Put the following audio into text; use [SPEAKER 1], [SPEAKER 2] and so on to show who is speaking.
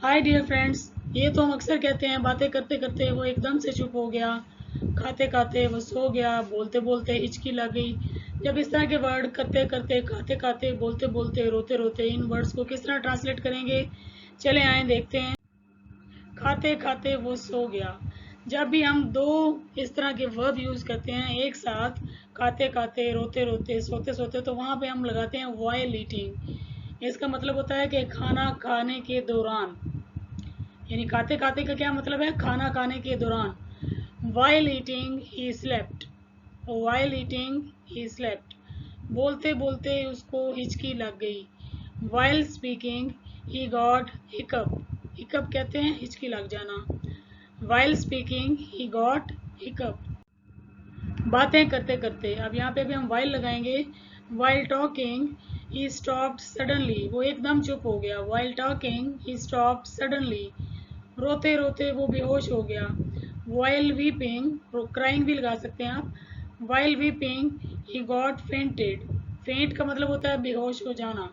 [SPEAKER 1] Hi dear friends. ये तो हम अक्सर कहते हैं, बातें करते करते वो एकदम से चुप हो गया, खाते खाते वो सो गया, बोलते बोलते हिचकी लग गई। जब इस तरह के वर्ड करते करते, खाते खाते, बोलते बोलते, रोते रोते, इन वर्ड्स को किस तरह ट्रांसलेट करेंगे, चले आए देखते हैं। खाते खाते वो सो गया। जब भी हम दो इस तरह के वर्ब यूज करते हैं एक साथ, खाते खाते, रोते रोते, सोते सोते, तो वहां पे हम लगाते हैं व्हाइल ईटिंग। इसका मतलब होता है कि खाना खाने के दौरान, यानी खाते खाते का क्या मतलब है, खाना खाने के दौरान। While eating he slept, while eating he slept, बोलते बोलते उसको हिचकी लग गई। While speaking he got hiccup, hiccup कहते हैं हिचकी लग जाना। While speaking he got hiccup, बातें करते करते। अब यहाँ पे भी हम वाइल लगाएंगे। While talking he stopped suddenly, वो एकदम चुप हो गया। While talking he stopped suddenly, रोते रोते वो बेहोश हो गया। वाइल वीपिंग, क्राइंग भी लगा सकते हैं आप। While weeping he got fainted, फेंट का मतलब होता है बेहोश हो जाना।